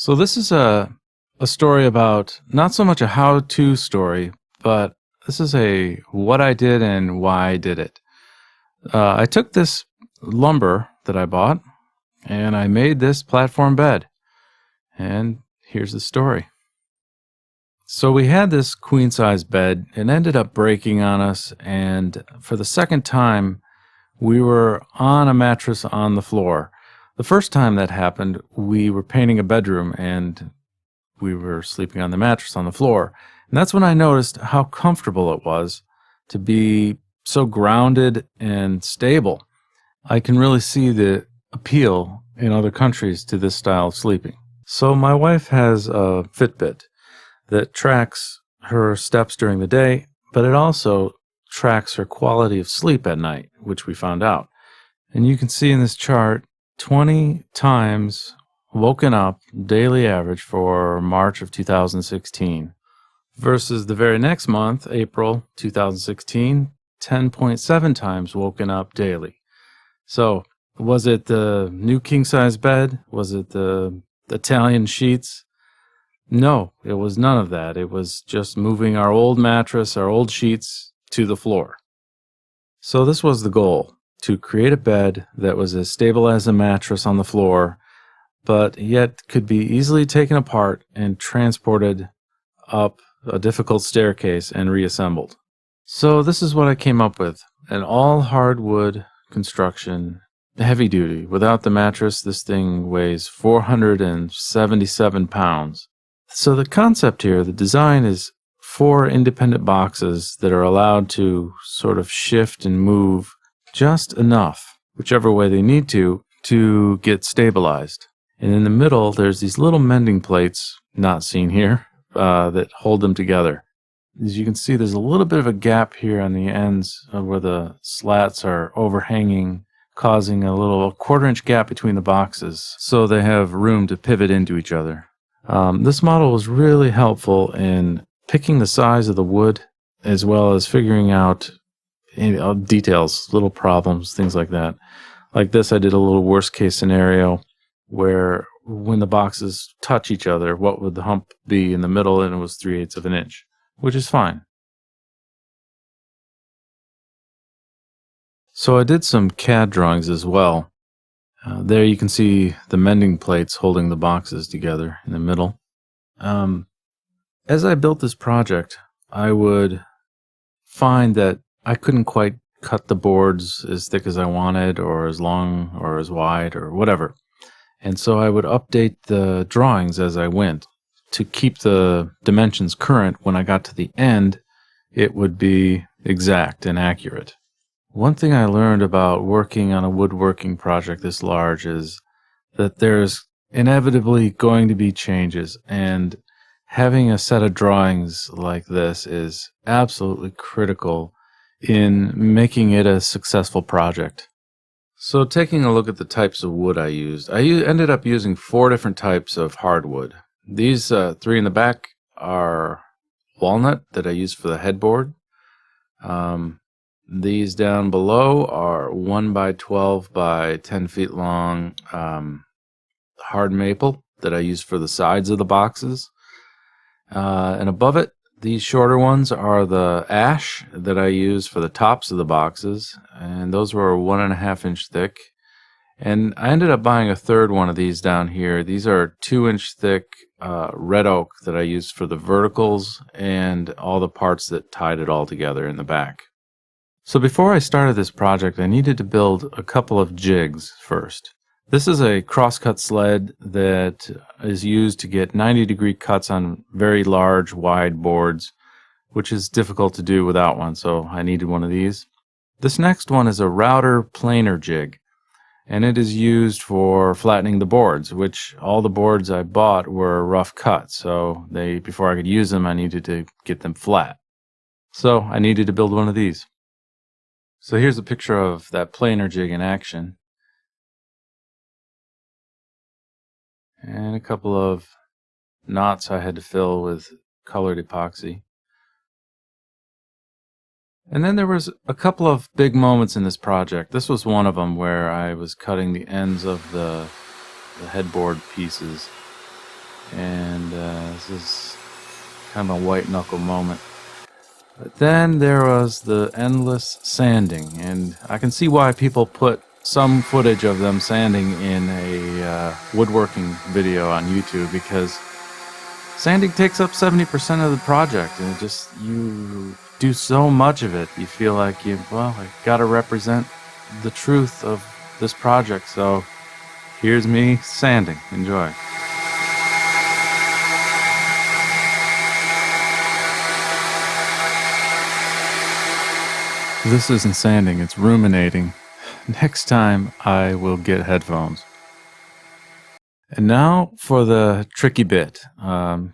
So this is a story about not so much a how-to story, but this is a what I did and why I did it. I took this lumber that I bought and I made this platform bed. And here's the story. So we had this queen size bed. It ended up breaking on us, and for the second time, we were on a mattress on the floor. The first time that happened, we were painting a bedroom and we were sleeping on the mattress on the floor. And that's when I noticed how comfortable it was to be so grounded and stable. I can really see the appeal in other countries to this style of sleeping. So my wife has a Fitbit that tracks her steps during the day, but it also tracks her quality of sleep at night, which we found out. And you can see in this chart 20 times woken up daily average for March of 2016 versus the very next month, April 2016, 10.7 times woken up daily. So was it the new king size bed? Was it the Italian sheets? No, it was none of that. It was just moving our old mattress, our old sheets to the floor. So this was the goal, to create a bed that was as stable as a mattress on the floor, but yet could be easily taken apart and transported up a difficult staircase and reassembled. So this is what I came up with: an all hardwood construction, heavy duty. Without the mattress, this thing weighs 477 pounds. So the concept here, the design, is 4 independent boxes that are allowed to sort of shift and move just enough, whichever way they need to get stabilized. And in the middle, there's these little mending plates, not seen here, that hold them together. As you can see, there's a little bit of a gap here on the ends where the slats are overhanging, causing a little 1/4-inch gap between the boxes, so they have room to pivot into each other. This model was really helpful in picking the size of the wood, as well as figuring out details, little problems, things like that. Like this, I did a little worst case scenario where when the boxes touch each other, what would the hump be in the middle? And it was 3/8 of an inch, which is fine. So I did some CAD drawings as well. There you can see the mending plates holding the boxes together in the middle. As I built this project, I would find that I couldn't quite cut the boards as thick as I wanted, or as long, or as wide, or whatever. And so I would update the drawings as I went to keep the dimensions current. When I got to the end, it would be exact and accurate. One thing I learned about working on a woodworking project this large is that there's inevitably going to be changes, and having a set of drawings like this is absolutely critical in making it a successful project. So taking a look at the types of wood I used, ended up using 4 different types of hardwood. These 3 in the back are walnut that I used for the headboard. These down below are 1 by 12 by 10 feet long hard maple that I use for the sides of the boxes. And above it, these shorter ones are the ash that I use for the tops of the boxes, and those were 1.5-inch thick. And I ended up buying a third one of these down here. These are 2-inch thick red oak that I used for the verticals and all the parts that tied it all together in the back. So before I started this project, I needed to build a couple of jigs first. This is a crosscut sled that is used to get 90-degree cuts on very large, wide boards, which is difficult to do without one, so I needed one of these. This next one is a router planer jig, and it is used for flattening the boards, which all the boards I bought were rough cut, so before I could use them, I needed to get them flat. So I needed to build one of these. So here's a picture of that planer jig in action. And a couple of knots I had to fill with colored epoxy. And then there was a couple of big moments in this project. This was one of them, where I was cutting the ends of the headboard pieces. and this is kind of a white knuckle moment. But then there was the endless sanding, and I can see why people put some footage of them sanding in a woodworking video on YouTube, because sanding takes up 70% of the project, and you do so much of it. You feel like I gotta represent the truth of this project, so here's me sanding. Enjoy. This isn't sanding, it's ruminating. Next time I will get headphones. And now for the tricky bit.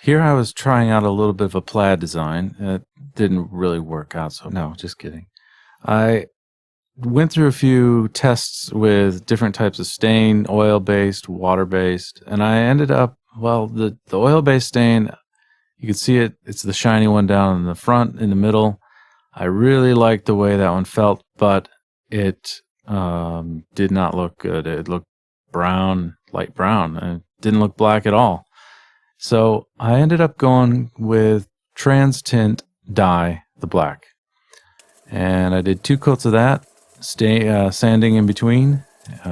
Here I was trying out a little bit of a plaid design. It didn't really work out, so no, just kidding. I went through a few tests with different types of stain, oil-based, water-based, and I ended up, the oil-based stain, you can see it, it's the shiny one down in the front, in the middle. I really liked the way that one felt, but it did not look good. It looked brown, light brown, and it didn't look black at all. So I ended up going with TransTint Dye, the black. And I did 2 coats of that, sanding in between,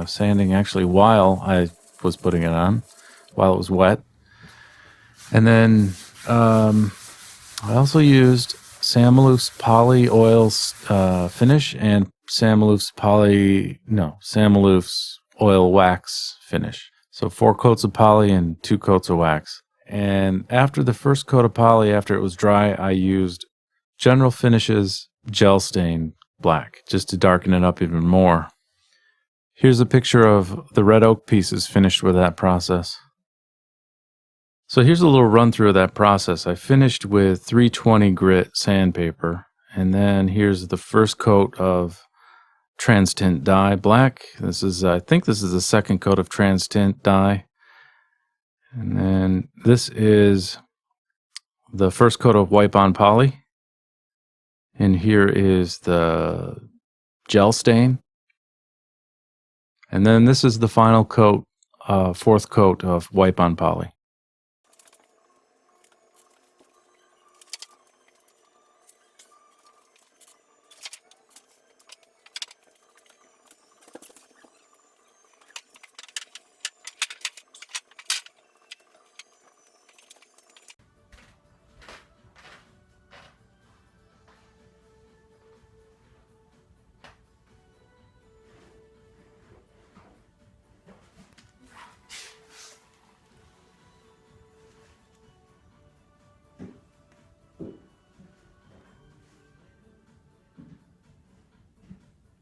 sanding actually while I was putting it on, while it was wet. And then I also used Sam Maloof's Poly Oil finish and Sam Maloof's Oil Wax finish. So 4 coats of poly and 2 coats of wax. And after the first coat of poly, after it was dry, I used General Finishes Gel Stain Black just to darken it up even more. Here's a picture of the red oak pieces finished with that process. So here's a little run through of that process. I finished with 320 grit sandpaper, and then here's the first coat of TransTint Dye Black. I think this is the second coat of TransTint Dye. And then this is the first coat of Wipe On Poly. And here is the gel stain. And then this is the final coat, fourth coat of Wipe On Poly.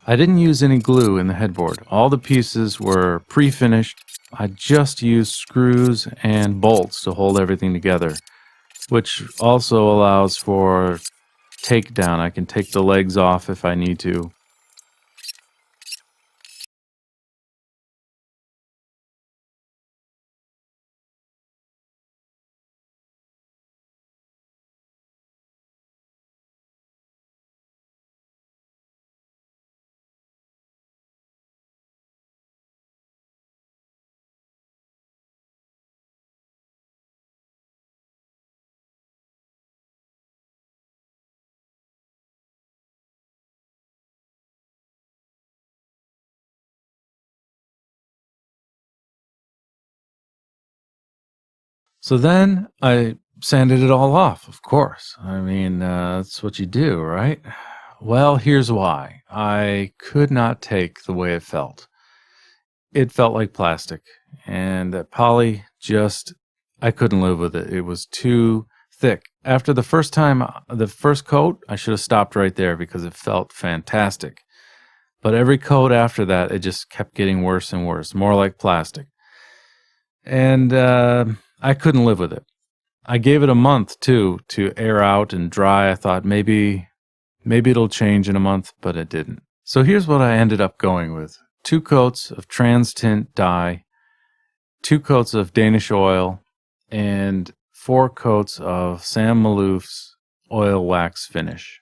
I didn't use any glue in the headboard. All the pieces were pre-finished. I just used screws and bolts to hold everything together, which also allows for takedown. I can take the legs off if I need to. So then I sanded it all off, of course. I mean, that's what you do, right? Well, here's why. I could not take the way it felt. It felt like plastic. And that poly I couldn't live with it. It was too thick. After the first coat, I should have stopped right there because it felt fantastic. But every coat after that, it just kept getting worse and worse, more like plastic. And I couldn't live with it. I gave it a month, too, to air out and dry. I thought maybe it'll change in a month, but it didn't. So here's what I ended up going with. 2 coats of TransTint dye, 2 coats of Danish oil, and 4 coats of Sam Maloof's oil wax finish.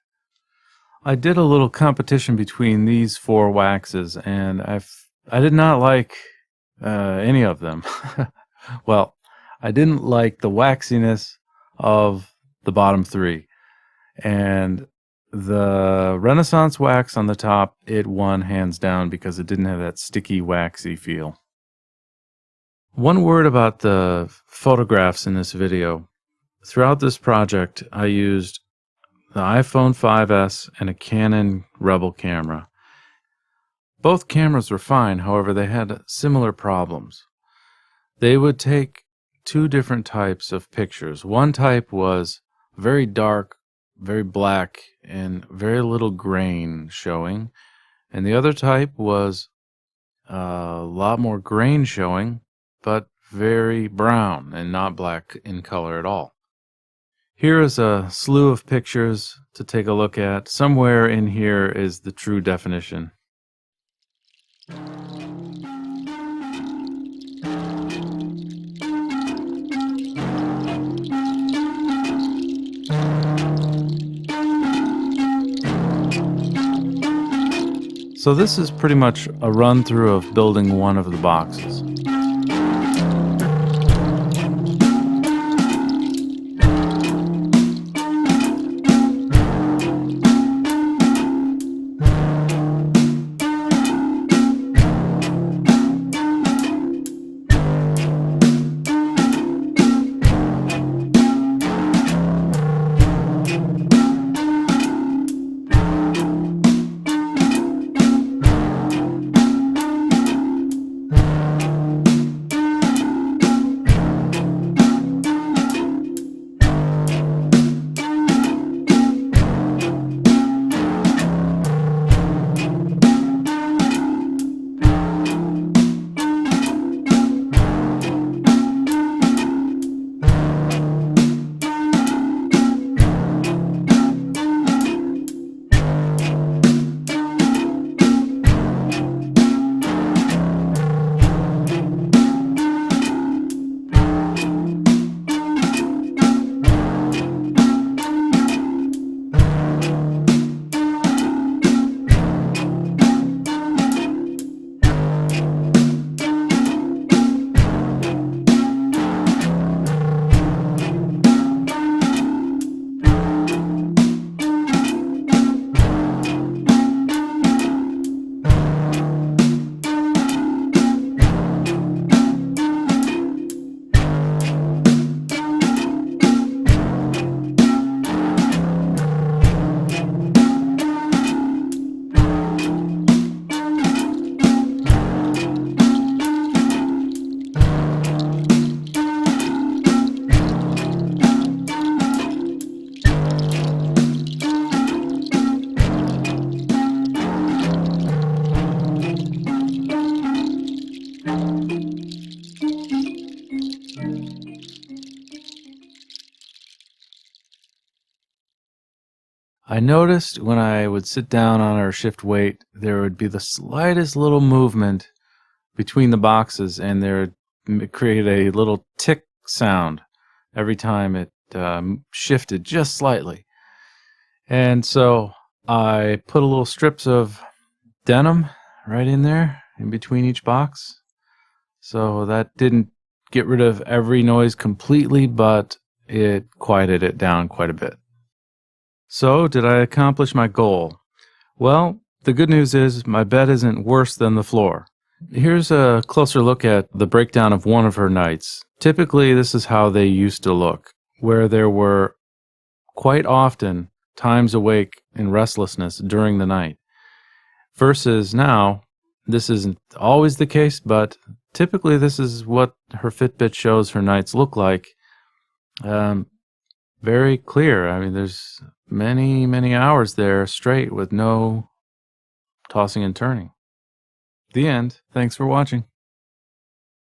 I did a little competition between these 4 waxes, and I did not like any of them. Well, I didn't like the waxiness of the bottom three. And the Renaissance wax on the top, it won hands down because it didn't have that sticky, waxy feel. One word about the photographs in this video. Throughout this project, I used the iPhone 5S and a Canon Rebel camera. Both cameras were fine, however, they had similar problems. They would take two different types of pictures. One type was very dark, very black, and very little grain showing. And the other type was a lot more grain showing, but very brown and not black in color at all. Here is a slew of pictures to take a look at. Somewhere in here is the true definition. So this is pretty much a run through of building one of the boxes. I noticed when I would sit down on or shift weight, there would be the slightest little movement between the boxes, and there would create a little tick sound every time it shifted just slightly. And so I put a little strips of denim right in there in between each box. So that didn't get rid of every noise completely, but it quieted it down quite a bit. So, did I accomplish my goal? Well, the good news is my bed isn't worse than the floor. Here's a closer look at the breakdown of one of her nights. Typically, this is how they used to look, where there were quite often times awake in restlessness during the night. Versus now, this isn't always the case, but typically this is what her Fitbit shows her nights look like. Very clear. I mean, there's many, many hours there straight with no tossing and turning. The end. Thanks for watching.